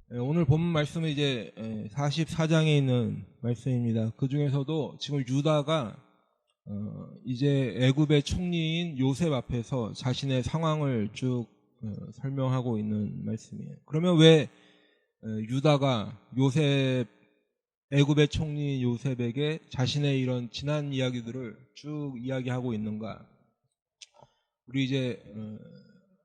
오늘 본문 말씀은 이제 44장에 있는 말씀입니다. 그 중에서도 지금 유다가 이제 애굽의 총리인 요셉 앞에서 자신의 상황을 쭉 설명하고 있는 말씀이에요. 그러면 왜 유다가 애굽의 총리인 요셉에게 자신의 이런 지난 이야기들을 쭉 이야기하고 있는가? 우리 이제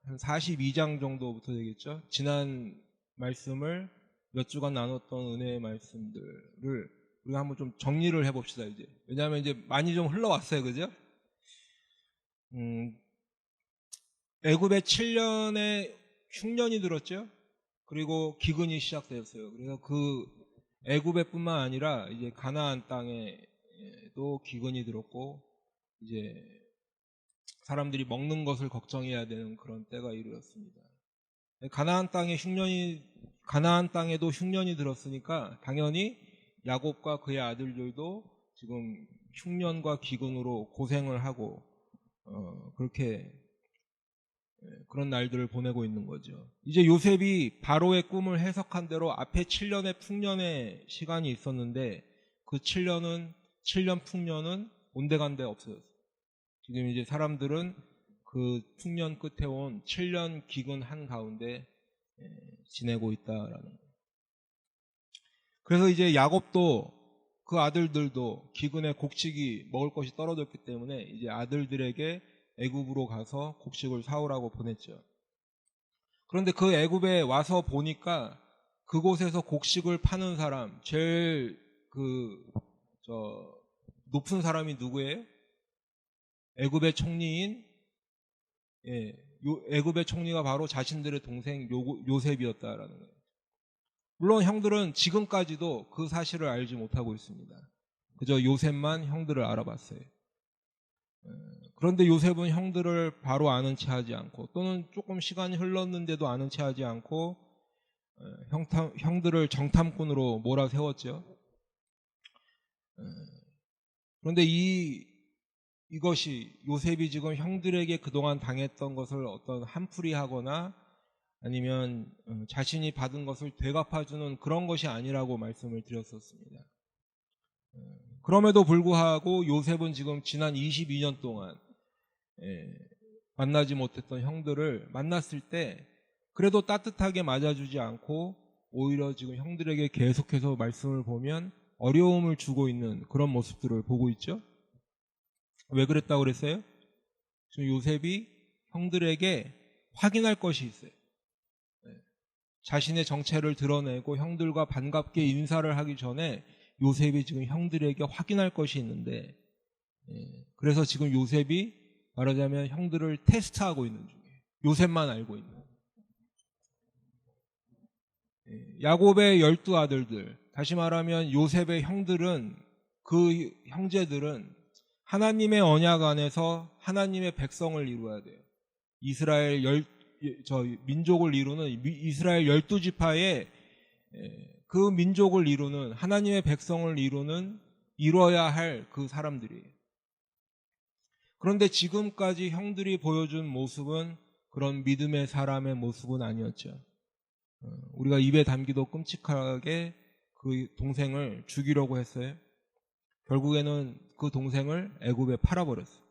한 42장 정도부터 되겠죠. 지난 말씀을 몇 주간 나눴던 은혜의 말씀들을 우리가 한번 좀 정리를 해봅시다, 이제. 왜냐하면 이제 많이 좀 흘러왔어요, 그죠? 애굽에 7년의 흉년이 들었죠? 그리고 기근이 시작되었어요. 그래서 그 애굽에 뿐만 아니라 이제 가나안 땅에도 기근이 들었고, 이제 사람들이 먹는 것을 걱정해야 되는 그런 때가 이르렀습니다. 가나안 땅에도 흉년이 들었으니까 당연히 야곱과 그의 아들들도 지금 흉년과 기근으로 고생을 하고 그렇게 그런 날들을 보내고 있는 거죠. 이제 요셉이 바로의 꿈을 해석한 대로 앞에 7년의 풍년의 시간이 있었는데 그 7년 풍년은 온데간데 없어졌어요. 지금 이제 사람들은 그 풍년 끝에 온 7년 기근 한 가운데 지내고 있다라는 거예요. 그래서 이제 야곱도 그 아들들도 기근에 곡식이 먹을 것이 떨어졌기 때문에 이제 아들들에게 애굽으로 가서 곡식을 사오라고 보냈죠. 그런데 그 애굽에 와서 보니까 그곳에서 곡식을 파는 사람 제일 높은 사람이 누구예요? 애굽의 총리인 애굽의 총리가 바로 자신들의 동생 요셉이었다라는 거예요. 물론 형들은 지금까지도 그 사실을 알지 못하고 있습니다. 그저 요셉만 형들을 알아봤어요. 그런데 요셉은 형들을 바로 아는 체 하지 않고 또는 조금 시간이 흘렀는데도 아는 체 하지 않고 형들을 정탐꾼으로 몰아세웠죠. 그런데 이것이 요셉이 지금 형들에게 그동안 당했던 것을 어떤 한풀이하거나 아니면 자신이 받은 것을 되갚아주는 그런 것이 아니라고 말씀을 드렸었습니다. 그럼에도 불구하고 요셉은 지금 지난 22년 동안 만나지 못했던 형들을 만났을 때 그래도 따뜻하게 맞아주지 않고 오히려 지금 형들에게 계속해서 말씀을 보면 어려움을 주고 있는 그런 모습들을 보고 있죠. 왜 그랬다고 그랬어요? 지금 요셉이 형들에게 확인할 것이 있어요. 자신의 정체를 드러내고 형들과 반갑게 인사를 하기 전에 요셉이 지금 형들에게 확인할 것이 있는데 그래서 지금 요셉이 말하자면 형들을 테스트하고 있는 중이에요. 요셉만 알고 있는. 야곱의 12아들들, 다시 말하면 요셉의 형들은 그 형제들은 하나님의 언약 안에서 하나님의 백성을 이루어야 돼요. 민족을 이루는 이스라엘 12지파의 그 민족을 이루는 하나님의 백성을 이루어야 할 그 사람들이에요. 그런데 지금까지 형들이 보여준 모습은 그런 믿음의 사람의 모습은 아니었죠. 우리가 입에 담기도 끔찍하게 그 동생을 죽이려고 했어요. 결국에는 그 동생을 애굽에 팔아버렸어요.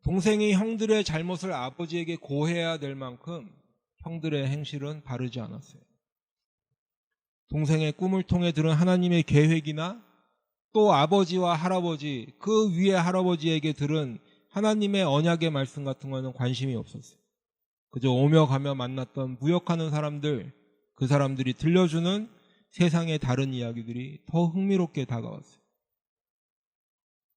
동생이 형들의 잘못을 아버지에게 고해야 될 만큼 형들의 행실은 바르지 않았어요. 동생의 꿈을 통해 들은 하나님의 계획이나 또 아버지와 할아버지, 그 위에 할아버지에게 들은 하나님의 언약의 말씀 같은 거는 관심이 없었어요. 그저 오며 가며 만났던 무역하는 사람들, 그 사람들이 들려주는 세상의 다른 이야기들이 더 흥미롭게 다가왔어요.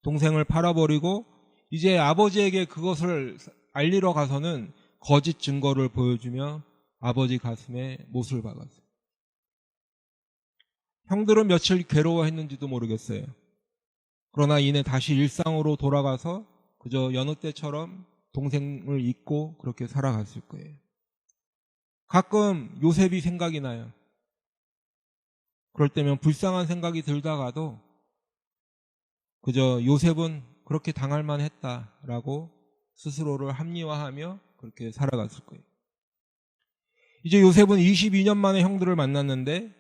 동생을 팔아버리고 이제 아버지에게 그것을 알리러 가서는 거짓 증거를 보여주며 아버지 가슴에 못을 박았어요. 형들은 며칠 괴로워했는지도 모르겠어요. 그러나 이내 다시 일상으로 돌아가서 그저 여느 때처럼 동생을 잊고 그렇게 살아갔을 거예요. 가끔 요셉이 생각이 나요. 그럴 때면 불쌍한 생각이 들다가도 그저 요셉은 그렇게 당할 만했다라고 스스로를 합리화하며 그렇게 살아갔을 거예요. 이제 요셉은 22년 만에 형들을 만났는데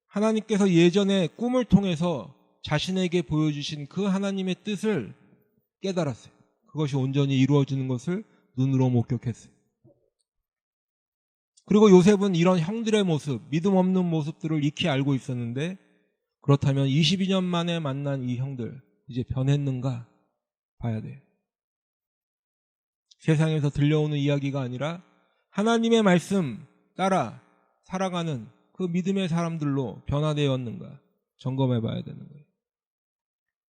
하나님께서 예전에 꿈을 통해서 자신에게 보여주신 그 하나님의 뜻을 깨달았어요. 그것이 온전히 이루어지는 것을 눈으로 목격했어요. 그리고 요셉은 이런 형들의 모습, 믿음 없는 모습들을 익히 알고 있었는데, 그렇다면 22년 만에 만난 이 형들 이제 변했는가 봐야 돼요. 세상에서 들려오는 이야기가 아니라 하나님의 말씀 따라 살아가는 그 믿음의 사람들로 변화되었는가 점검해 봐야 되는 거예요.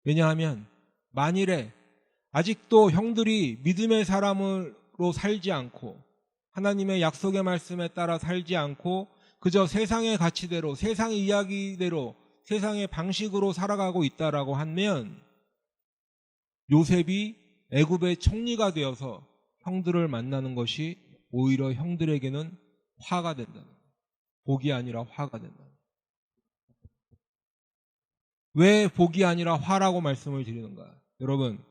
왜냐하면 만일에 아직도 형들이 믿음의 사람으로 살지 않고 하나님의 약속의 말씀에 따라 살지 않고 그저 세상의 가치대로, 세상의 이야기대로, 세상의 방식으로 살아가고 있다라고 하면 요셉이 애굽의 총리가 되어서 형들을 만나는 것이 오히려 형들에게는 화가 된다는 거예요. 복이 아니라 화가 된다는 거예요. 왜 복이 아니라 화라고 말씀을 드리는가? 여러분,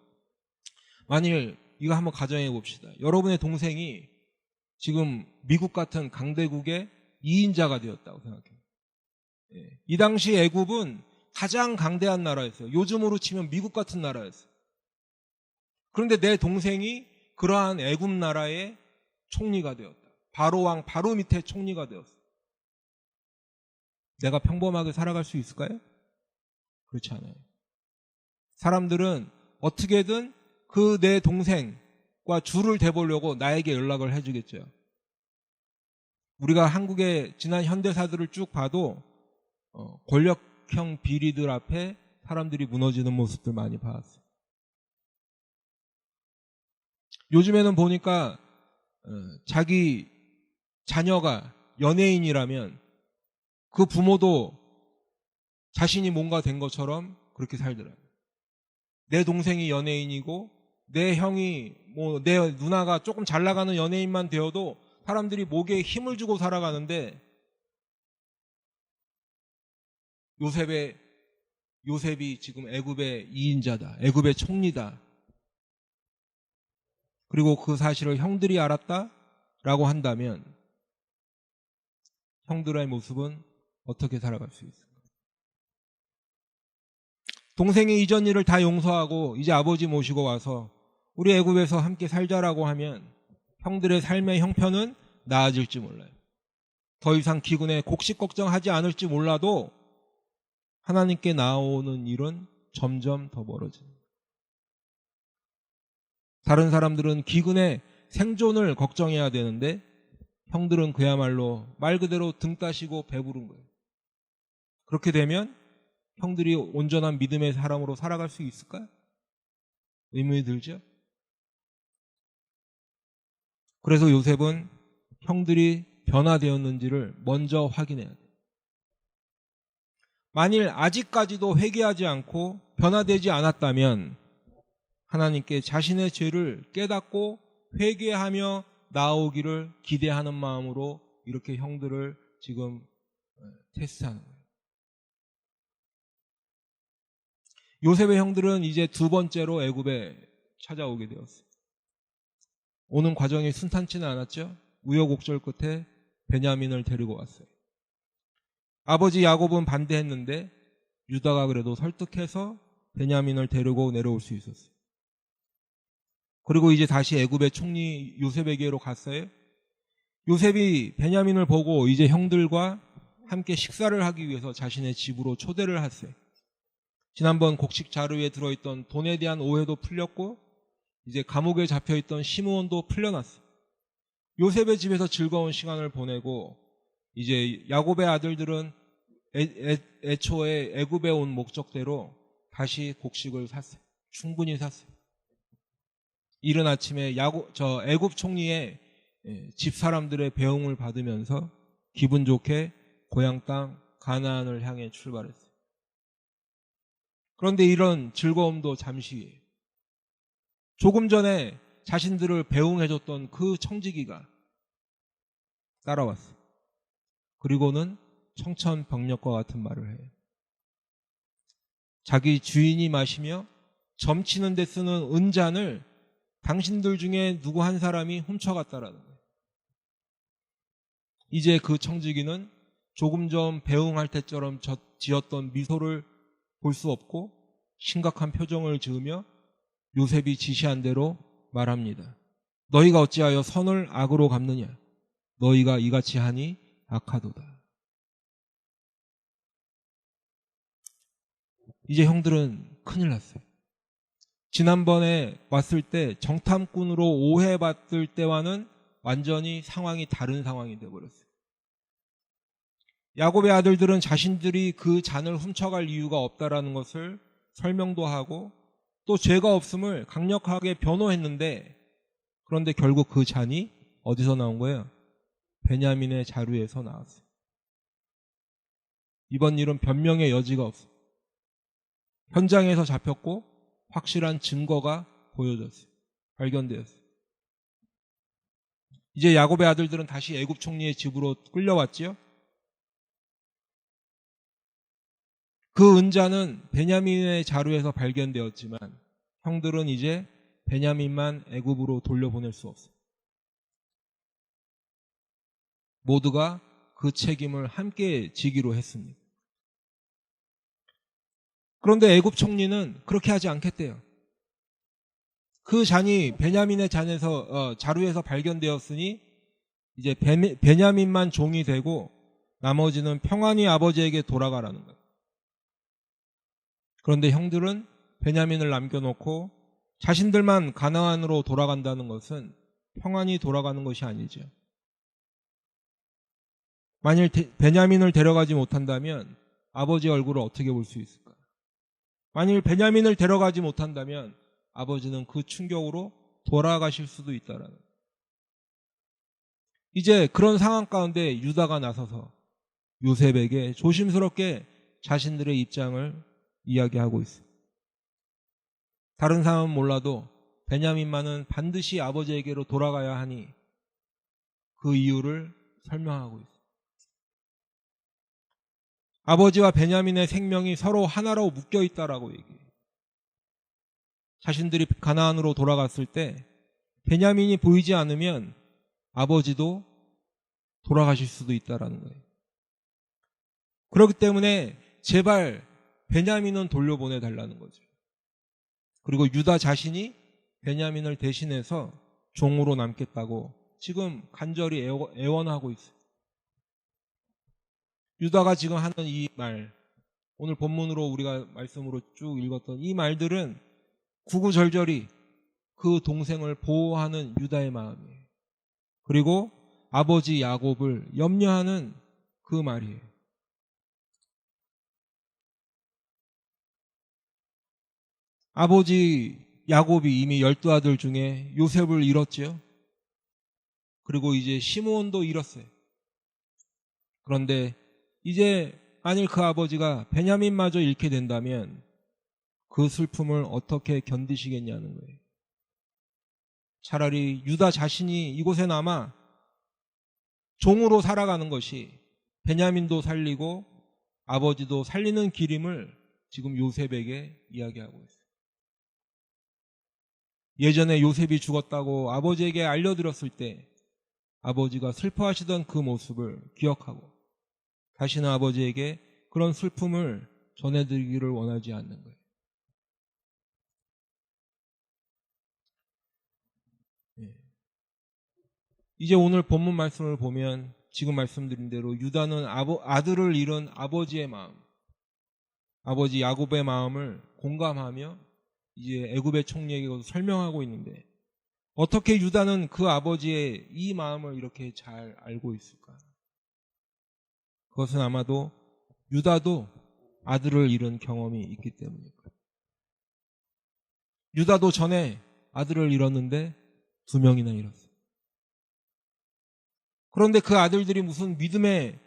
만일 이거 한번 가정해 봅시다. 여러분의 동생이 지금 미국 같은 강대국의 2인자가 되었다고 생각해요. 이 당시 애굽은 가장 강대한 나라였어요. 요즘으로 치면 미국 같은 나라였어요. 그런데 내 동생이 그러한 애굽 나라의 총리가 되었다. 바로 왕 바로 밑에 총리가 되었어. 내가 평범하게 살아갈 수 있을까요? 그렇지 않아요. 사람들은 어떻게든 그 내 동생과 줄을 대보려고 나에게 연락을 해주겠죠. 우리가 한국의 지난 현대사들을 쭉 봐도 권력형 비리들 앞에 사람들이 무너지는 모습들 많이 봤어요. 요즘에는 보니까 자기 자녀가 연예인이라면 그 부모도 자신이 뭔가 된 것처럼 그렇게 살더라고요. 내 동생이 연예인이고 내 형이 내 누나가 조금 잘 나가는 연예인만 되어도 사람들이 목에 힘을 주고 살아가는데 요셉이 지금 애굽의 2인자다. 애굽의 총리다. 그리고 그 사실을 형들이 알았다라고 한다면 형들의 모습은 어떻게 살아갈 수 있을까? 동생의 이전 일을 다 용서하고 이제 아버지 모시고 와서 우리 애굽에서 함께 살자라고 하면 형들의 삶의 형편은 나아질지 몰라요. 더 이상 기근에 곡식 걱정하지 않을지 몰라도 하나님께 나오는 일은 점점 더 멀어집니다. 다른 사람들은 기근에 생존을 걱정해야 되는데 형들은 그야말로 말 그대로 등 따시고 배부른 거예요. 그렇게 되면 형들이 온전한 믿음의 사람으로 살아갈 수 있을까요? 의문이 들죠? 그래서 요셉은 형들이 변화되었는지를 먼저 확인해야 돼요. 만일 아직까지도 회개하지 않고 변화되지 않았다면 하나님께 자신의 죄를 깨닫고 회개하며 나오기를 기대하는 마음으로 이렇게 형들을 지금 테스트하는 거예요. 요셉의 형들은 이제 두 번째로 애굽에 찾아오게 되었어요. 오는 과정이 순탄치는 않았죠. 우여곡절 끝에 베냐민을 데리고 왔어요. 아버지 야곱은 반대했는데 유다가 그래도 설득해서 베냐민을 데리고 내려올 수 있었어요. 그리고 이제 다시 애굽의 총리 요셉에게로 갔어요. 요셉이 베냐민을 보고 이제 형들과 함께 식사를 하기 위해서 자신의 집으로 초대를 했어요. 지난번 곡식 자루에 들어있던 돈에 대한 오해도 풀렸고 이제 감옥에 잡혀있던 시므온도 풀려났어요. 요셉의 집에서 즐거운 시간을 보내고 이제 야곱의 아들들은 애초에 애굽에 온 목적대로 다시 곡식을 샀어요. 충분히 샀어요. 이른 아침에 애굽 총리의 집 사람들의 배웅을 받으면서 기분 좋게 고향 땅 가나안을 향해 출발했어요. 그런데 이런 즐거움도 잠시예요. 조금 전에 자신들을 배웅해줬던 그 청지기가 따라왔어요. 그리고는 청천벽력과 같은 말을 해요. 자기 주인이 마시며 점치는 데 쓰는 은잔을 당신들 중에 누구 한 사람이 훔쳐갔다라는 거예요. 이제 그 청지기는 조금 전 배웅할 때처럼 지었던 미소를 볼 수 없고 심각한 표정을 지으며 요셉이 지시한 대로 말합니다. 너희가 어찌하여 선을 악으로 갚느냐? 너희가 이같이 하니 악하도다. 이제 형들은 큰일 났어요. 지난번에 왔을 때 정탐꾼으로 오해받을 때와는 완전히 상황이 다른 상황이 되어버렸어요. 야곱의 아들들은 자신들이 그 잔을 훔쳐갈 이유가 없다라는 것을 설명도 하고 또 죄가 없음을 강력하게 변호했는데, 그런데 결국 그 잔이 어디서 나온 거예요? 베냐민의 자루에서 나왔어요. 이번 일은 변명의 여지가 없어요. 현장에서 잡혔고 확실한 증거가 보여졌어요. 발견되었어요. 이제 야곱의 아들들은 다시 애굽 총리의 집으로 끌려왔지요. 그 은자는 베냐민의 자루에서 발견되었지만 형들은 이제 베냐민만 애굽으로 돌려보낼 수 없어요. 모두가 그 책임을 함께 지기로 했습니다. 그런데 애굽 총리는 그렇게 하지 않겠대요. 그 잔이 베냐민의 자루에서 발견되었으니 이제 베냐민만 종이 되고 나머지는 평안히 아버지에게 돌아가라는 거예요. 그런데 형들은 베냐민을 남겨놓고 자신들만 가나안으로 돌아간다는 것은 평안히 돌아가는 것이 아니죠. 만일 베냐민을 데려가지 못한다면 아버지 얼굴을 어떻게 볼 수 있을까? 만일 베냐민을 데려가지 못한다면 아버지는 그 충격으로 돌아가실 수도 있다라는 거예요. 이제 그런 상황 가운데 유다가 나서서 요셉에게 조심스럽게 자신들의 입장을 이야기하고 있어요. 다른 사람은 몰라도 베냐민만은 반드시 아버지에게로 돌아가야 하니 그 이유를 설명하고 있어요. 아버지와 베냐민의 생명이 서로 하나로 묶여 있다라고 얘기해요. 자신들이 가나안으로 돌아갔을 때 베냐민이 보이지 않으면 아버지도 돌아가실 수도 있다라는 거예요. 그렇기 때문에 제발 베냐민은 돌려보내달라는 거죠. 그리고 유다 자신이 베냐민을 대신해서 종으로 남겠다고 지금 간절히 애원하고 있어요. 유다가 지금 하는 이 말, 오늘 본문으로 우리가 말씀으로 쭉 읽었던 이 말들은 구구절절히 그 동생을 보호하는 유다의 마음이에요. 그리고 아버지 야곱을 염려하는 그 말이에요. 아버지 야곱이 이미 12아들 중에 요셉을 잃었지요. 그리고 이제 시므온도 잃었어요. 그런데 이제 만일 그 아버지가 베냐민마저 잃게 된다면 그 슬픔을 어떻게 견디시겠냐는 거예요. 차라리 유다 자신이 이곳에 남아 종으로 살아가는 것이 베냐민도 살리고 아버지도 살리는 길임을 지금 요셉에게 이야기하고 있어요. 예전에 요셉이 죽었다고 아버지에게 알려드렸을 때 아버지가 슬퍼하시던 그 모습을 기억하고 다시는 아버지에게 그런 슬픔을 전해드리기를 원하지 않는 거예요. 이제 오늘 본문 말씀을 보면 지금 말씀드린 대로 유다는 아들을 잃은 아버지의 마음, 아버지 야곱의 마음을 공감하며 이제 애굽의 총리에게 설명하고 있는데 어떻게 유다는 그 아버지의 이 마음을 이렇게 잘 알고 있을까? 그것은 아마도 유다도 아들을 잃은 경험이 있기 때문일 거예요. 유다도 전에 아들을 잃었는데 2명이나 잃었어요. 그런데 그 아들들이 무슨 믿음의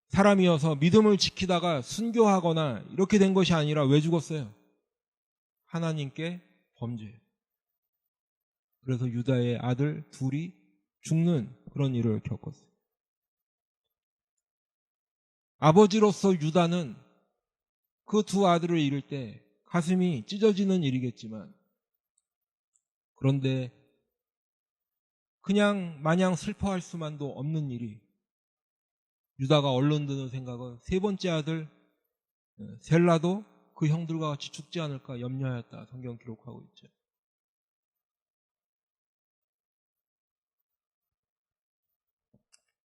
사람이어서 믿음을 지키다가 순교하거나 이렇게 된 것이 아니라 왜 죽었어요? 하나님께 범죄. 그래서 유다의 아들 2이 죽는 그런 일을 겪었어요. 아버지로서 유다는 그 2 아들을 잃을 때 가슴이 찢어지는 일이겠지만 그런데 그냥 마냥 슬퍼할 수만도 없는 일이, 유다가 얼른 드는 생각은 세 번째 아들 셀라도 그 형들과 같이 죽지 않을까 염려하였다. 성경 기록하고 있죠.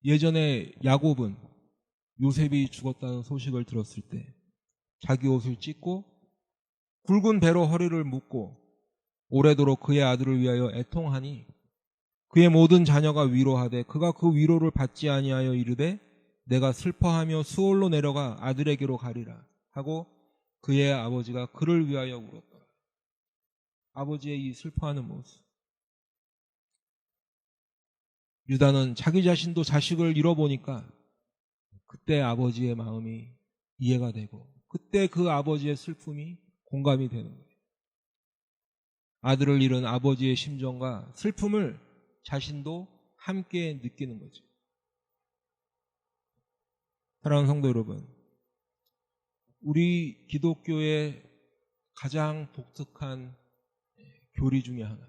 예전에 야곱은 요셉이 죽었다는 소식을 들었을 때 자기 옷을 찢고 굵은 배로 허리를 묶고 오래도록 그의 아들을 위하여 애통하니 그의 모든 자녀가 위로하되 그가 그 위로를 받지 아니하여 이르되 내가 슬퍼하며 수올로 내려가 아들에게로 가리라 하고 그의 아버지가 그를 위하여 울었더라. 아버지의 이 슬퍼하는 모습. 유다는 자기 자신도 자식을 잃어보니까 그때 아버지의 마음이 이해가 되고 그때 그 아버지의 슬픔이 공감이 되는 거예요. 아들을 잃은 아버지의 심정과 슬픔을 자신도 함께 느끼는 거죠. 사랑하는 성도 여러분, 우리 기독교의 가장 독특한 교리 중에 하나,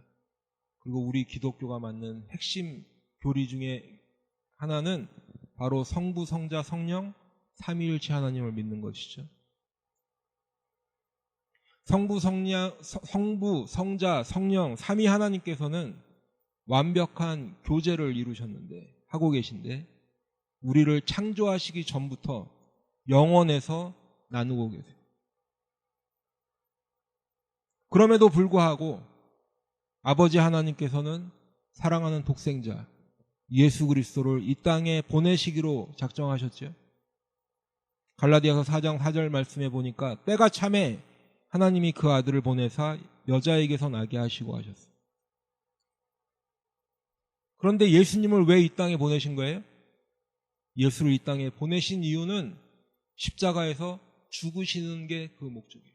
그리고 우리 기독교가 맞는 핵심 교리 중에 하나는 바로 성부, 성자, 성령 삼위일체 하나님을 믿는 것이죠. 성부, 성자, 성령 삼위 하나님께서는 완벽한 교제를 이루셨는데, 하고 계신데 우리를 창조하시기 전부터 영원에서 나누고 계세요. 그럼에도 불구하고 아버지 하나님께서는 사랑하는 독생자 예수 그리스도를 이 땅에 보내시기로 작정하셨죠. 갈라디아서 4장 4절 말씀에 보니까 때가 참에 하나님이 그 아들을 보내사 여자에게서 나게 하시고 하셨어요. 그런데 예수님을 왜 이 땅에 보내신 거예요? 예수를 이 땅에 보내신 이유는 십자가에서 죽으시는 게 그 목적이에요.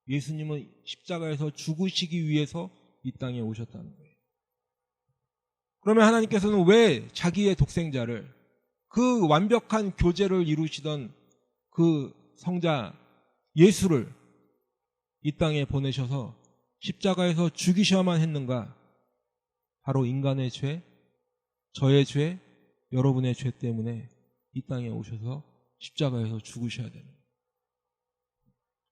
예수님은 십자가에서 죽으시기 위해서 이 땅에 오셨다는 거예요. 그러면 하나님께서는 왜 자기의 독생자를, 그 완벽한 교제를 이루시던 그 성자 예수를 이 땅에 보내셔서 십자가에서 죽이셔야만 했는가? 바로 인간의 죄, 저의 죄, 여러분의 죄 때문에 이 땅에 오셔서 십자가에서 죽으셔야 되는 거예요.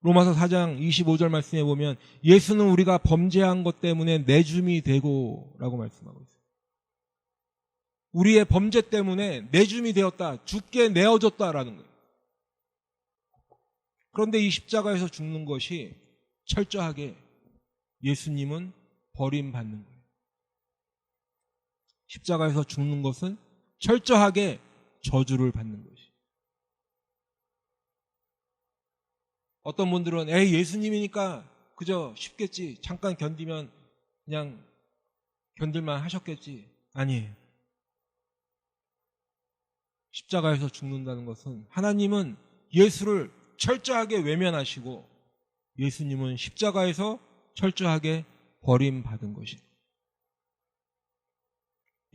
로마서 4장 25절 말씀에 보면 예수는 우리가 범죄한 것 때문에 내줌이 되고 라고 말씀하고 있어요. 우리의 범죄 때문에 내줌이 되었다, 죽게 내어졌다라는 거예요. 그런데 이 십자가에서 죽는 것이 철저하게 예수님은 버림받는 거예요. 십자가에서 죽는 것은 철저하게 저주를 받는 것이. 어떤 분들은 예수님이니까 그저 쉽겠지, 잠깐 견디면 그냥 견딜만 하셨겠지. 아니에요. 십자가에서 죽는다는 것은 하나님은 예수를 철저하게 외면하시고 예수님은 십자가에서 철저하게 버림받은 것이에요.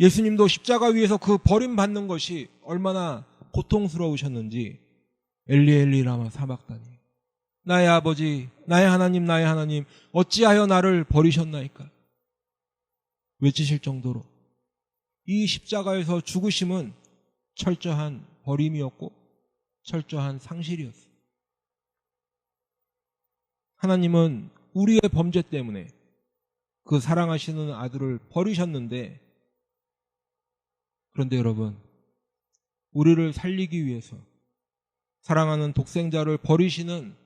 예수님도 십자가 위에서 그 버림받는 것이 얼마나 고통스러우셨는지 엘리 엘리 라마 사박다니, 나의 아버지, 나의 하나님 어찌하여 나를 버리셨나이까 외치실 정도로 이 십자가에서 죽으심은 철저한 버림이었고 철저한 상실이었어요. 하나님은 우리의 범죄 때문에 그 사랑하시는 아들을 버리셨는데, 그런데 여러분, 우리를 살리기 위해서 사랑하는 독생자를 버리시는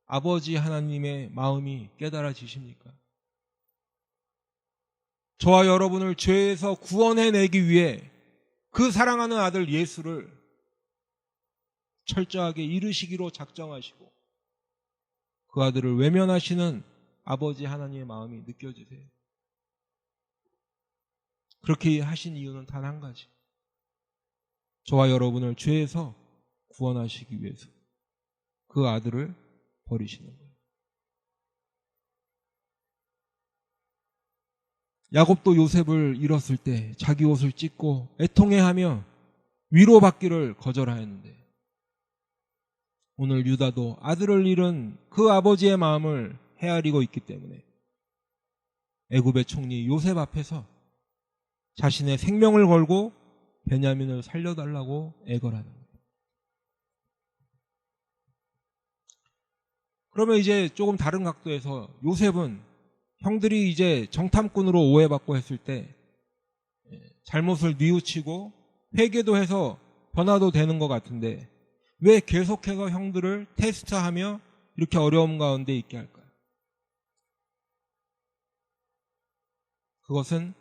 아버지 하나님의 마음이 깨달아지십니까? 저와 여러분을 죄에서 구원해내기 위해 그 사랑하는 아들 예수를 철저하게 이루시기로 작정하시고 그 아들을 외면하시는 아버지 하나님의 마음이 느껴지세요? 그렇게 하신 이유는 단 한 가지, 저와 여러분을 죄에서 구원하시기 위해서 그 아들을 버리시는 거예요. 야곱도 요셉을 잃었을 때 자기 옷을 찢고 애통해하며 위로받기를 거절하였는데, 오늘 유다도 아들을 잃은 그 아버지의 마음을 헤아리고 있기 때문에 애굽의 총리 요셉 앞에서 자신의 생명을 걸고 베냐민을 살려달라고 애걸하는 거예요. 그러면 이제 조금 다른 각도에서 요셉은 형들이 이제 정탐꾼으로 오해받고 했을 때 잘못을 뉘우치고 회개도 해서 변화도 되는 것 같은데 왜 계속해서 형들을 테스트하며 이렇게 어려움 가운데 있게 할까요? 그것은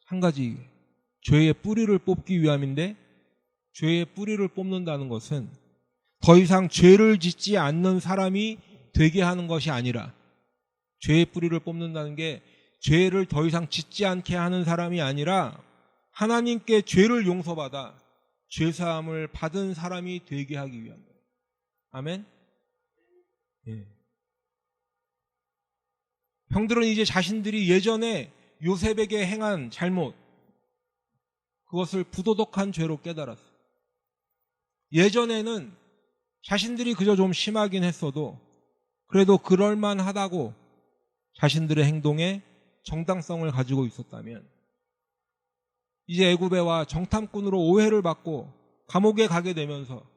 한 가지, 죄의 뿌리를 뽑기 위함인데, 죄의 뿌리를 뽑는다는 것은 더 이상 죄를 짓지 않는 사람이 되게 하는 것이 아니라, 죄의 뿌리를 뽑는다는 게 죄를 더 이상 짓지 않게 하는 사람이 아니라 하나님께 죄를 용서받아 죄사함을 받은 사람이 되게 하기 위한 거예요. 아멘? 예. 형들은 이제 자신들이 예전에 요셉에게 행한 잘못, 그것을 부도덕한 죄로 깨달았어요. 예전에는 자신들이 그저 좀 심하긴 했어도 그래도 그럴만하다고 자신들의 행동에 정당성을 가지고 있었다면 이제 애굽에 와 정탐꾼으로 오해를 받고 감옥에 가게 되면서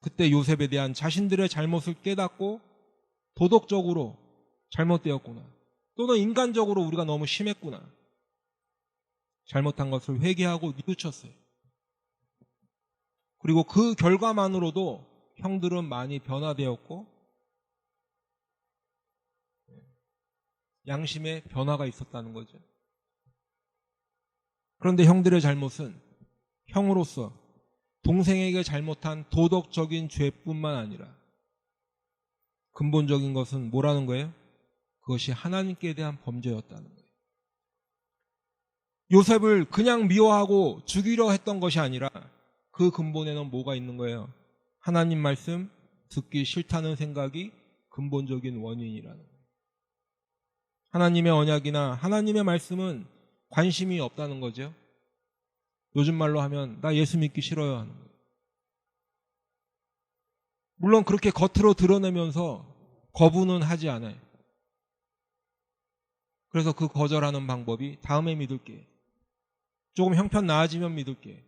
그때 요셉에 대한 자신들의 잘못을 깨닫고 도덕적으로 잘못되었구나, 또는 인간적으로 우리가 너무 심했구나, 잘못한 것을 회개하고 뉘우쳤어요. 그리고 그 결과만으로도 형들은 많이 변화되었고 양심의 변화가 있었다는 거죠. 그런데 형들의 잘못은 형으로서 동생에게 잘못한 도덕적인 죄뿐만 아니라 근본적인 것은 뭐라는 거예요? 그것이 하나님께 대한 범죄였다는 거예요. 요셉을 그냥 미워하고 죽이려 했던 것이 아니라 그 근본에는 뭐가 있는 거예요? 하나님 말씀 듣기 싫다는 생각이 근본적인 원인이라는 거예요. 하나님의 언약이나 하나님의 말씀은 관심이 없다는 거죠. 요즘 말로 하면 나 예수 믿기 싫어요 하는 거예요. 물론 그렇게 겉으로 드러내면서 거부는 하지 않아요. 그래서 그 거절하는 방법이 다음에 믿을게, 조금 형편 나아지면 믿을게,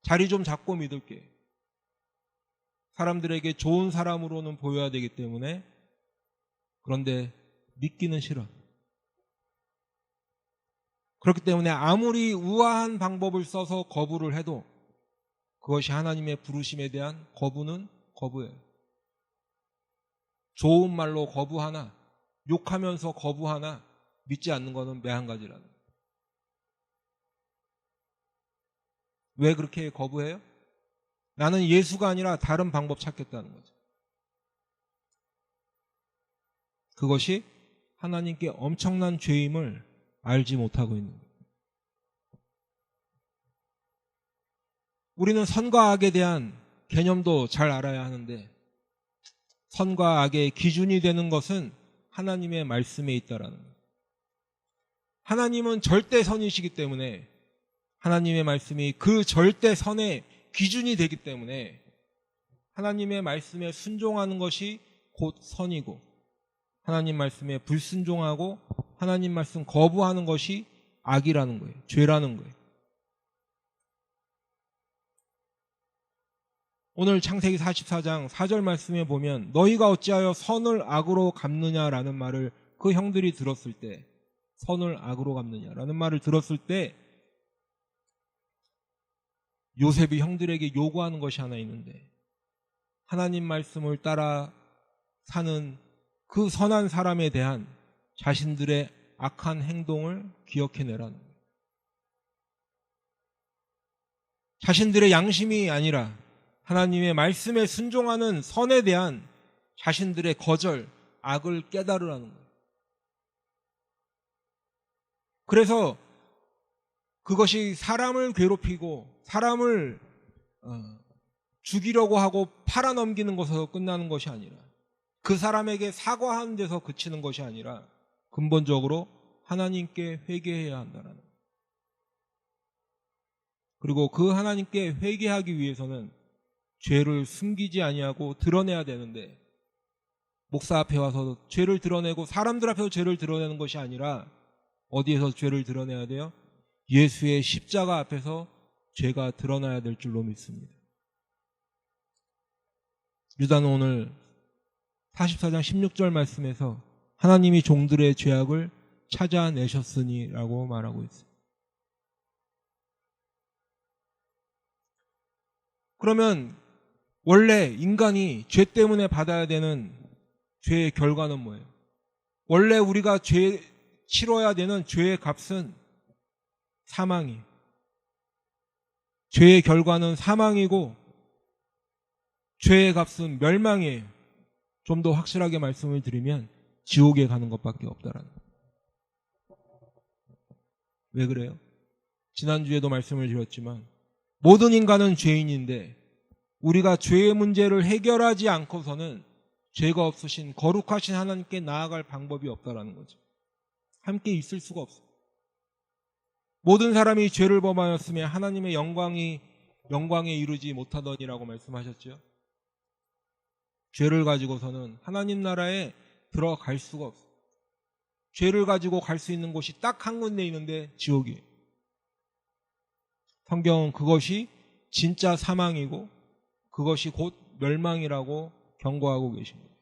자리 좀 잡고 믿을게, 사람들에게 좋은 사람으로는 보여야 되기 때문에, 그런데 믿기는 싫어. 그렇기 때문에 아무리 우아한 방법을 써서 거부를 해도 그것이 하나님의 부르심에 대한 거부는 거부예요. 좋은 말로 거부하나 욕하면서 거부하나 믿지 않는 것은 매한가지라는 거예요. 왜 그렇게 거부해요? 나는 예수가 아니라 다른 방법 찾겠다는 거죠. 그것이 하나님께 엄청난 죄임을 알지 못하고 있는 거예요. 우리는 선과 악에 대한 개념도 잘 알아야 하는데 선과 악의 기준이 되는 것은 하나님의 말씀에 있다라는 거예요. 하나님은 절대선이시기 때문에 하나님의 말씀이 그 절대선의 기준이 되기 때문에 하나님의 말씀에 순종하는 것이 곧 선이고, 하나님 말씀에 불순종하고 하나님 말씀 거부하는 것이 악이라는 거예요. 죄라는 거예요. 오늘 창세기 44장 4절 말씀에 보면 너희가 어찌하여 선을 악으로 갚느냐라는 말을 그 형들이 들었을 때, 선을 악으로 갚느냐라는 말을 들었을 때 요셉이 형들에게 요구하는 것이 하나 있는데, 하나님 말씀을 따라 사는 그 선한 사람에 대한 자신들의 악한 행동을 기억해내라는 거예요. 자신들의 양심이 아니라 하나님의 말씀에 순종하는 선에 대한 자신들의 거절, 악을 깨달으라는 거예요. 그래서 그것이 사람을 괴롭히고 사람을 죽이려고 하고 팔아넘기는 것에서 끝나는 것이 아니라, 그 사람에게 사과하는 데서 그치는 것이 아니라 근본적으로 하나님께 회개해야 한다는 거예요. 그리고 그 하나님께 회개하기 위해서는 죄를 숨기지 아니하고 드러내야 되는데, 목사 앞에 와서 죄를 드러내고 사람들 앞에서 죄를 드러내는 것이 아니라 어디에서 죄를 드러내야 돼요? 예수의 십자가 앞에서 죄가 드러나야 될 줄로 믿습니다. 유다는 오늘 44장 16절 말씀에서 하나님이 종들의 죄악을 찾아내셨으니 라고 말하고 있습니다. 그러면 원래 인간이 죄 때문에 받아야 되는 죄의 결과는 뭐예요? 원래 우리가 치러야 되는 죄의 값은 사망이에요. 죄의 결과는 사망이고 죄의 값은 멸망이에요. 좀 더 확실하게 말씀을 드리면 지옥에 가는 것밖에 없다라는 거예요. 왜 그래요? 지난주에도 말씀을 드렸지만 모든 인간은 죄인인데 우리가 죄의 문제를 해결하지 않고서는 죄가 없으신 거룩하신 하나님께 나아갈 방법이 없다라는 거죠. 함께 있을 수가 없어요. 모든 사람이 죄를 범하였으며 하나님의 영광에 이르지 못하더니라고 말씀하셨죠. 죄를 가지고서는 하나님 나라에 들어갈 수가 없어요. 죄를 가지고 갈 수 있는 곳이 딱 한 군데 있는데 지옥이에요. 성경은 그것이 진짜 사망이고 그것이 곧 멸망이라고 경고하고 계십니다.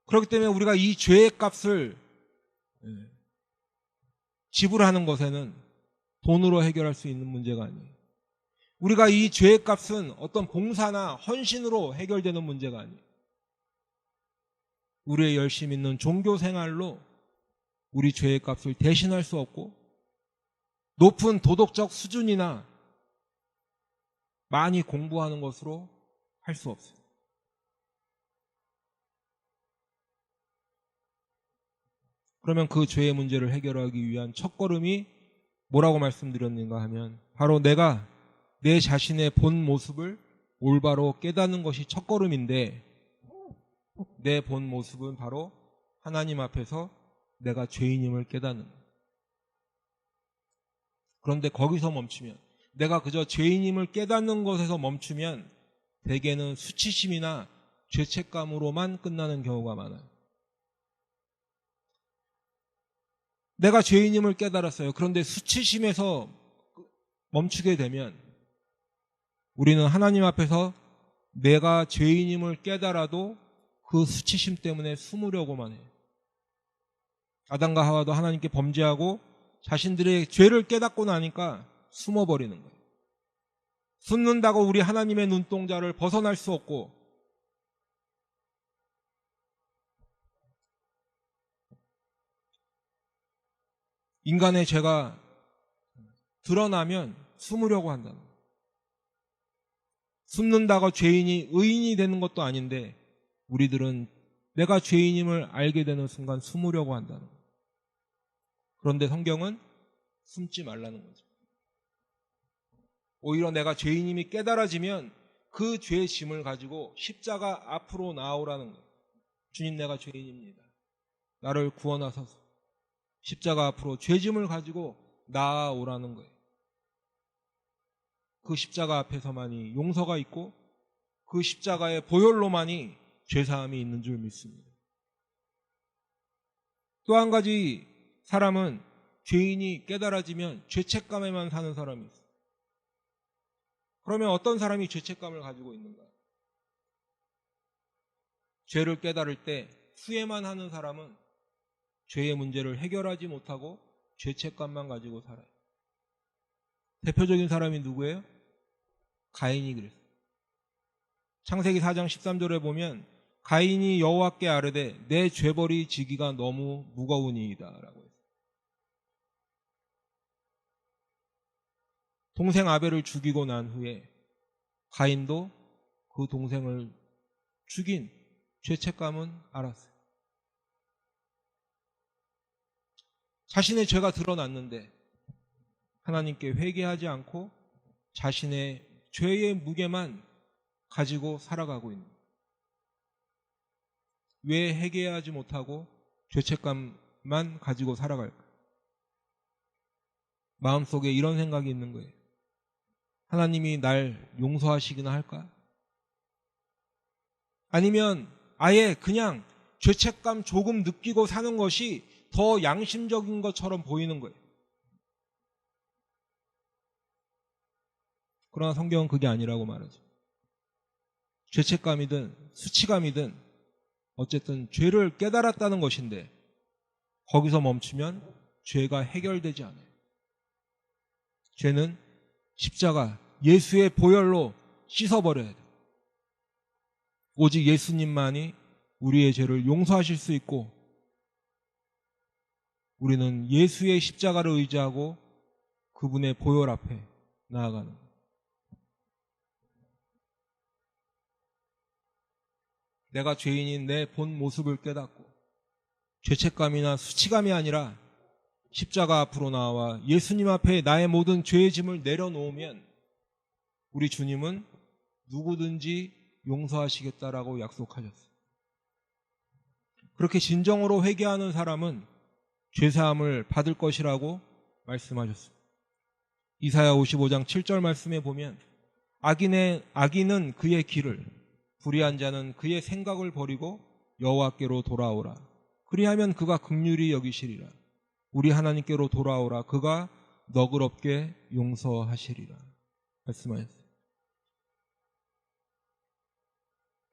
그렇기 때문에 우리가 이 죄의 값을 지불하는 것에는 돈으로 해결할 수 있는 문제가 아니에요. 우리가 이 죄의 값은 어떤 봉사나 헌신으로 해결되는 문제가 아니에요. 우리의 열심 있는 종교 생활로 우리 죄의 값을 대신할 수 없고 높은 도덕적 수준이나 많이 공부하는 것으로 할 수 없어요. 그러면 그 죄의 문제를 해결하기 위한 첫걸음이 뭐라고 말씀드렸는가 하면 바로 내가 내 자신의 본 모습을 올바로 깨닫는 것이 첫걸음인데 내 본 모습은 바로 하나님 앞에서 내가 죄인임을 깨닫는 거예요. 그런데 거기서 멈추면 내가 그저 죄인임을 깨닫는 것에서 멈추면 대개는 수치심이나 죄책감으로만 끝나는 경우가 많아요. 내가 죄인임을 깨달았어요. 그런데 수치심에서 멈추게 되면 우리는 하나님 앞에서 내가 죄인임을 깨달아도 그 수치심 때문에 숨으려고만 해요. 아담과 하와도 하나님께 범죄하고 자신들의 죄를 깨닫고 나니까 숨어버리는 거예요. 숨는다고 우리 하나님의 눈동자를 벗어날 수 없고 인간의 죄가 드러나면 숨으려고 한다는 거예요. 숨는다고 죄인이 의인이 되는 것도 아닌데 우리들은 내가 죄인임을 알게 되는 순간 숨으려고 한다는 거예요. 그런데 성경은 숨지 말라는 거죠. 오히려 내가 죄인임이 깨달아지면 그 죄의 짐을 가지고 십자가 앞으로 나오라는 거예요. 주님, 내가 죄인입니다. 나를 구원하소서. 십자가 앞으로 죄짐을 가지고 나아오라는 거예요. 그 십자가 앞에서만이 용서가 있고 그 십자가의 보혈로만이 죄사함이 있는 줄 믿습니다. 또 한 가지 사람은 죄인이 깨달아지면 죄책감에만 사는 사람이 있어요. 그러면 어떤 사람이 죄책감을 가지고 있는가? 죄를 깨달을 때 후회만 하는 사람은 죄의 문제를 해결하지 못하고 죄책감만 가지고 살아요. 대표적인 사람이 누구예요? 가인이 그랬어요. 창세기 4장 13절에 보면 가인이 여호와께 아뢰되 내 죄벌이 지기가 너무 무거우니이다 라고 했어요. 동생 아벨을 죽이고 난 후에 가인도 그 동생을 죽인 죄책감은 알았어요. 자신의 죄가 드러났는데 하나님께 회개하지 않고 자신의 죄의 무게만 가지고 살아가고 있는 거예요. 왜 회개하지 못하고 죄책감만 가지고 살아갈까? 마음속에 이런 생각이 있는 거예요. 하나님이 날 용서하시기나 할까? 아니면 아예 그냥 죄책감 조금 느끼고 사는 것이 더 양심적인 것처럼 보이는 거예요. 그러나 성경은 그게 아니라고 말하죠. 죄책감이든 수치감이든 어쨌든 죄를 깨달았다는 것인데 거기서 멈추면 죄가 해결되지 않아요. 죄는 십자가, 예수의 보혈로 씻어버려야 돼요. 오직 예수님만이 우리의 죄를 용서하실 수 있고 우리는 예수의 십자가를 의지하고 그분의 보혈 앞에 나아가는 거예요. 내가 죄인인 내 본 모습을 깨닫고 죄책감이나 수치감이 아니라 십자가 앞으로 나와 예수님 앞에 나의 모든 죄의 짐을 내려놓으면 우리 주님은 누구든지 용서하시겠다라고 약속하셨어요. 그렇게 진정으로 회개하는 사람은 죄사함을 받을 것이라고 말씀하셨어요. 이사야 55장 7절 말씀에 보면 악인은 그의 길을, 불의한 자는 그의 생각을 버리고 여호와께로 돌아오라. 그리하면 그가 긍휼히 여기시리라. 우리 하나님께로 돌아오라. 그가 너그럽게 용서하시리라. 말씀하셨어요.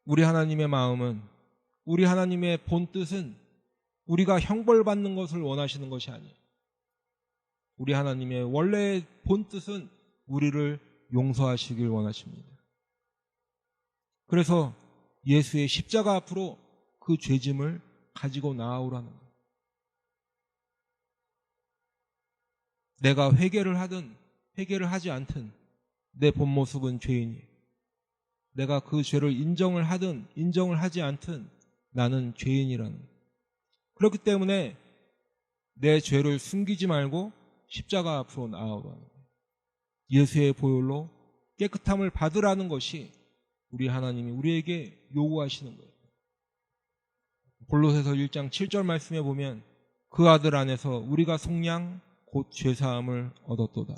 우리 하나님의 마음은, 우리 하나님의 본 뜻은 우리가 형벌받는 것을 원하시는 것이 아니에요. 우리 하나님의 원래의 본 뜻은 우리를 용서하시길 원하십니다. 그래서 예수의 십자가 앞으로 그 죄짐을 가지고 나아오라는 거예요. 내가 회개를 하든 회개를 하지 않든 내 본 모습은 죄인이, 내가 그 죄를 인정을 하든 인정을 하지 않든 나는 죄인이라는 거예요. 그렇기 때문에 내 죄를 숨기지 말고 십자가 앞으로 나아오라는 거예요. 예수의 보혈로 깨끗함을 받으라는 것이 우리 하나님이 우리에게 요구하시는 거예요. 골로새서 1장 7절 말씀에 보면 그 아들 안에서 우리가 속량 곧 죄사함을 얻었도다.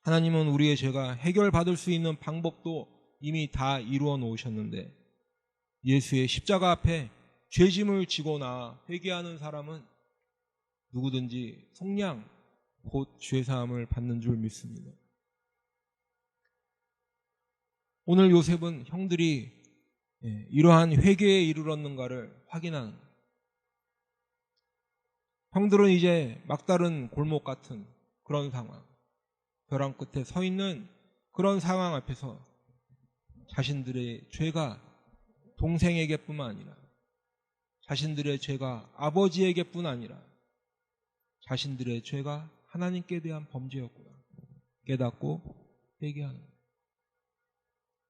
하나님은 우리의 죄가 해결받을 수 있는 방법도 이미 다 이루어 놓으셨는데 예수의 십자가 앞에 죄짐을 지고 나아 회개하는 사람은 누구든지 속량 곧 죄사함을 받는 줄 믿습니다. 오늘 요셉은 형들이 이러한 회개에 이르렀는가를 확인하는 거예요. 형들은 이제 막다른 골목 같은 그런 상황, 벼랑 끝에 서 있는 그런 상황 앞에서 자신들의 죄가 동생에게뿐만 아니라 자신들의 죄가 아버지에게뿐 아니라 자신들의 죄가 하나님께 대한 범죄였구나 깨닫고 회개하는 거예요.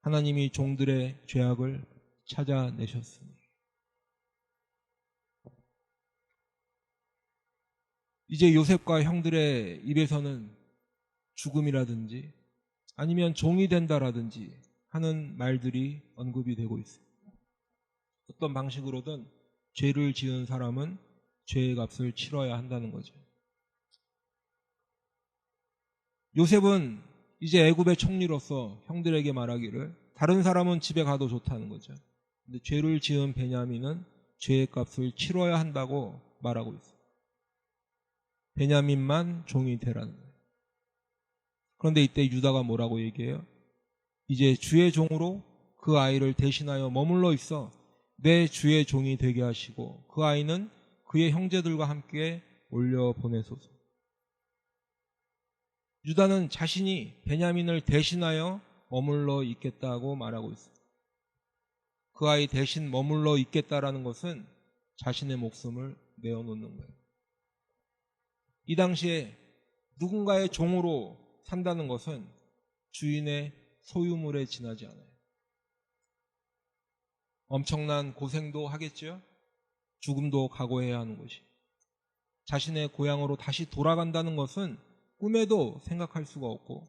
하나님이 종들의 죄악을 찾아내셨습니다. 이제 요셉과 형들의 입에서는 죽음이라든지 아니면 종이 된다라든지 하는 말들이 언급이 되고 있습니다. 어떤 방식으로든 죄를 지은 사람은 죄의 값을 치러야 한다는 거죠. 요셉은 이제 애굽의 총리로서 형들에게 말하기를 다른 사람은 집에 가도 좋다는 거죠. 근데 죄를 지은 베냐민은 죄의 값을 치러야 한다고 말하고 있어요. 베냐민만 종이 되라는 거예요. 그런데 이때 유다가 뭐라고 얘기해요? 이제 주의 종으로 그 아이를 대신하여 머물러 있어 내 주의 종이 되게 하시고 그 아이는 그의 형제들과 함께 올려보내소서. 유다는 자신이 베냐민을 대신하여 머물러 있겠다고 말하고 있어요. 그 아이 대신 머물러 있겠다라는 것은 자신의 목숨을 내어놓는 거예요. 이 당시에 누군가의 종으로 산다는 것은 주인의 소유물에 지나지 않아요. 엄청난 고생도 하겠죠. 죽음도 각오해야 하는 것이. 자신의 고향으로 다시 돌아간다는 것은 꿈에도 생각할 수가 없고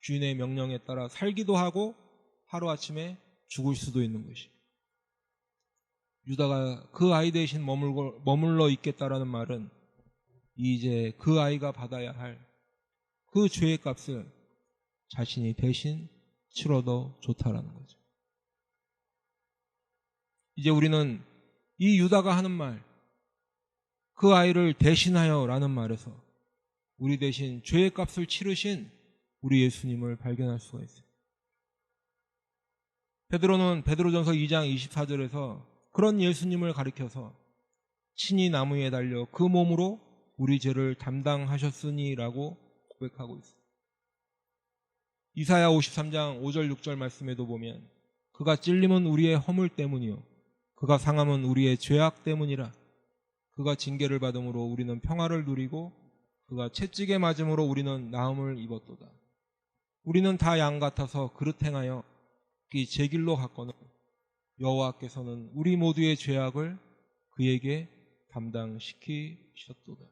주인의 명령에 따라 살기도 하고 하루아침에 죽을 수도 있는 것이. 유다가 그 아이 대신 머물러 있겠다라는 말은 이제 그 아이가 받아야 할 그 죄의 값을 자신이 대신 치러도 좋다라는 거죠. 이제 우리는 이 유다가 하는 말, 그 아이를 대신하여 라는 말에서 우리 대신 죄의 값을 치르신 우리 예수님을 발견할 수가 있어요. 베드로는 베드로전서 2장 24절에서 그런 예수님을 가리켜서 친히 나무에 달려 그 몸으로 우리 죄를 담당하셨으니라고 고백하고 있어요. 이사야 53장 5절 6절 말씀에도 보면 그가 찔림은 우리의 허물 때문이요 그가 상함은 우리의 죄악 때문이라. 그가 징계를 받음으로 우리는 평화를 누리고 그가 채찍에 맞음으로 우리는 나음을 입었도다. 우리는 다 양 같아서 그릇 행하여 제 길로 갔거늘 여호와께서는 우리 모두의 죄악을 그에게 담당시키셨도다.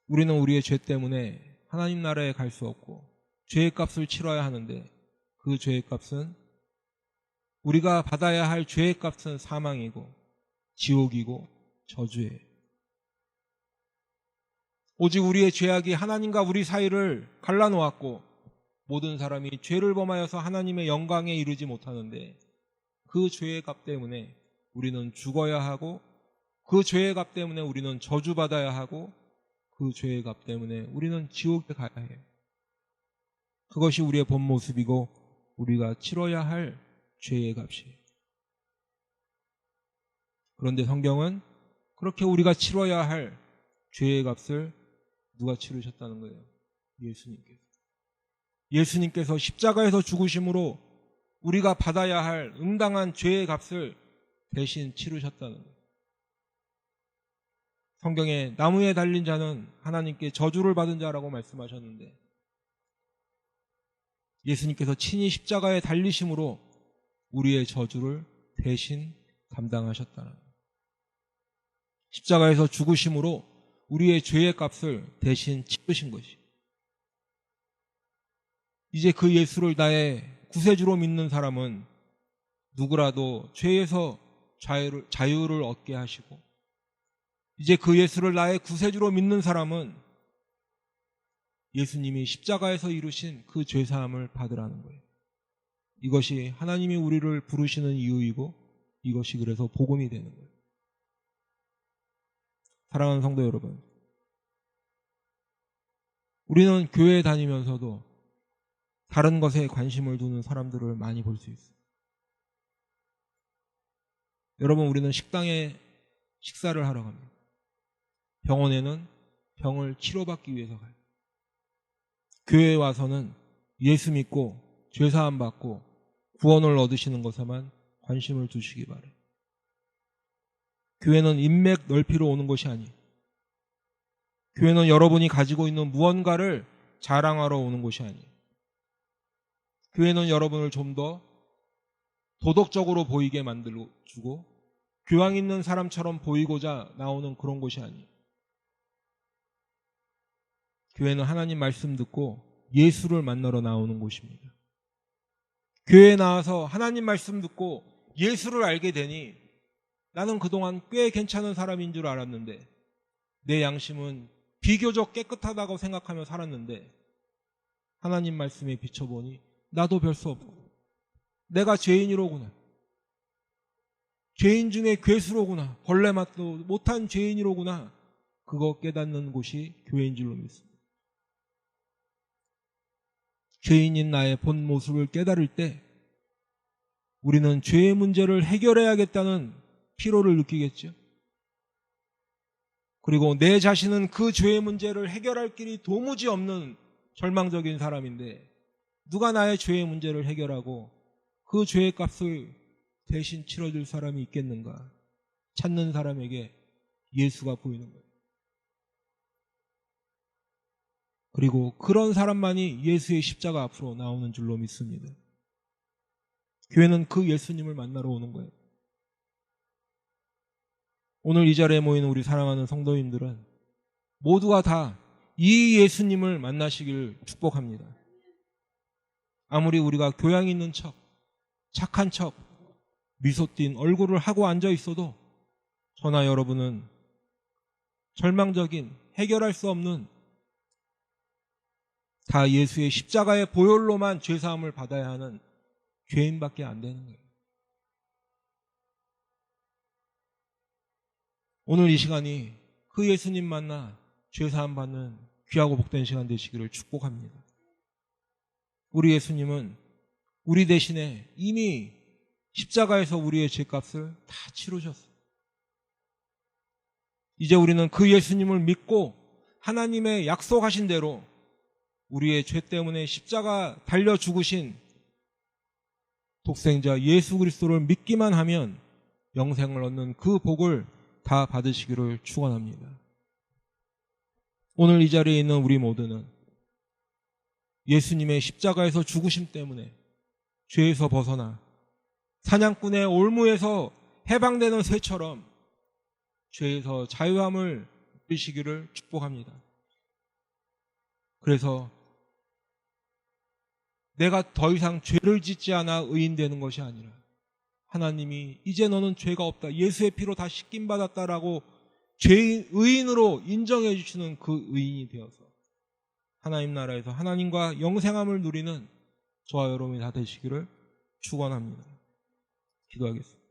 우리는 우리의 죄 때문에 하나님 나라에 갈 수 없고 죄의 값을 치러야 하는데 그 죄의 값은 우리가 받아야 할 죄의 값은 사망이고 지옥이고 저주예요. 오직 우리의 죄악이 하나님과 우리 사이를 갈라놓았고 모든 사람이 죄를 범하여서 하나님의 영광에 이르지 못하는데 그 죄의 값 때문에 우리는 죽어야 하고 그 죄의 값 때문에 우리는 저주받아야 하고 그 죄의 값 때문에 우리는 지옥에 가야 해요. 그것이 우리의 본 모습이고 우리가 치러야 할 죄의 값이에요. 그런데 성경은 그렇게 우리가 치러야 할 죄의 값을 누가 치르셨다는 거예요? 예수님께서. 예수님께서 십자가에서 죽으심으로 우리가 받아야 할 응당한 죄의 값을 대신 치르셨다는 거예요. 성경에 나무에 달린 자는 하나님께 저주를 받은 자라고 말씀하셨는데 예수님께서 친히 십자가에 달리심으로 우리의 저주를 대신 감당하셨다는 거예요. 십자가에서 죽으심으로 우리의 죄의 값을 대신 치르신 것이. 이제 그 예수를 나의 구세주로 믿는 사람은 누구라도 죄에서 자유를 얻게 하시고 이제 그 예수를 나의 구세주로 믿는 사람은 예수님이 십자가에서 이루신 그 죄사함을 받으라는 거예요. 이것이 하나님이 우리를 부르시는 이유이고 이것이 그래서 복음이 되는 거예요. 사랑하는 성도 여러분, 우리는 교회에 다니면서도 다른 것에 관심을 두는 사람들을 많이 볼 수 있어요. 여러분, 우리는 식당에 식사를 하러 갑니다. 병원에는 병을 치료받기 위해서 가요. 교회에 와서는 예수 믿고 죄사함 받고 구원을 얻으시는 것에만 관심을 두시기 바라요. 교회는 인맥 넓히러 오는 것이 아니에요. 교회는 여러분이 가지고 있는 무언가를 자랑하러 오는 곳이 아니에요. 교회는 여러분을 좀 더 도덕적으로 보이게 만들어주고 교양 있는 사람처럼 보이고자 나오는 그런 곳이 아니에요. 교회는 하나님 말씀 듣고 예수를 만나러 나오는 곳입니다. 교회에 나와서 하나님 말씀 듣고 예수를 알게 되니 나는 그동안 꽤 괜찮은 사람인 줄 알았는데 내 양심은 비교적 깨끗하다고 생각하며 살았는데 하나님 말씀에 비춰보니 나도 별 수 없고 내가 죄인이로구나. 죄인 중에 괴수로구나. 벌레 맛도 못한 죄인이로구나. 그거 깨닫는 곳이 교회인 줄로 믿습니다. 죄인인 나의 본 모습을 깨달을 때 우리는 죄의 문제를 해결해야겠다는 피로를 느끼겠죠. 그리고 내 자신은 그 죄의 문제를 해결할 길이 도무지 없는 절망적인 사람인데 누가 나의 죄의 문제를 해결하고 그 죄의 값을 대신 치러줄 사람이 있겠는가? 찾는 사람에게 예수가 보이는 거예요. 그리고 그런 사람만이 예수의 십자가 앞으로 나오는 줄로 믿습니다. 교회는 그 예수님을 만나러 오는 거예요. 오늘 이 자리에 모인 우리 사랑하는 성도님들은 모두가 다 이 예수님을 만나시길 축복합니다. 아무리 우리가 교양 있는 척, 착한 척, 미소 띈 얼굴을 하고 앉아 있어도 저나 여러분은 절망적인 해결할 수 없는 다 예수의 십자가의 보혈로만 죄사함을 받아야 하는 죄인밖에 안 되는 거예요. 오늘 이 시간이 그 예수님 만나 죄사함 받는 귀하고 복된 시간 되시기를 축복합니다. 우리 예수님은 우리 대신에 이미 십자가에서 우리의 죄값을 다 치르셨어요. 이제 우리는 그 예수님을 믿고 하나님의 약속하신 대로 우리의 죄 때문에 십자가 달려 죽으신 독생자 예수 그리스도를 믿기만 하면 영생을 얻는 그 복을 다 받으시기를 축원합니다. 오늘 이 자리에 있는 우리 모두는 예수님의 십자가에서 죽으심 때문에 죄에서 벗어나 사냥꾼의 올무에서 해방되는 새처럼 죄에서 자유함을 누리시기를 축복합니다. 그래서 내가 더 이상 죄를 짓지 않아 의인되는 것이 아니라 하나님이 이제 너는 죄가 없다, 예수의 피로 다 씻김받았다라고 의인으로 인정해 주시는 그 의인이 되어서 하나님 나라에서 하나님과 영생함을 누리는 저와 여러분이 다 되시기를 축원합니다. 기도하겠습니다.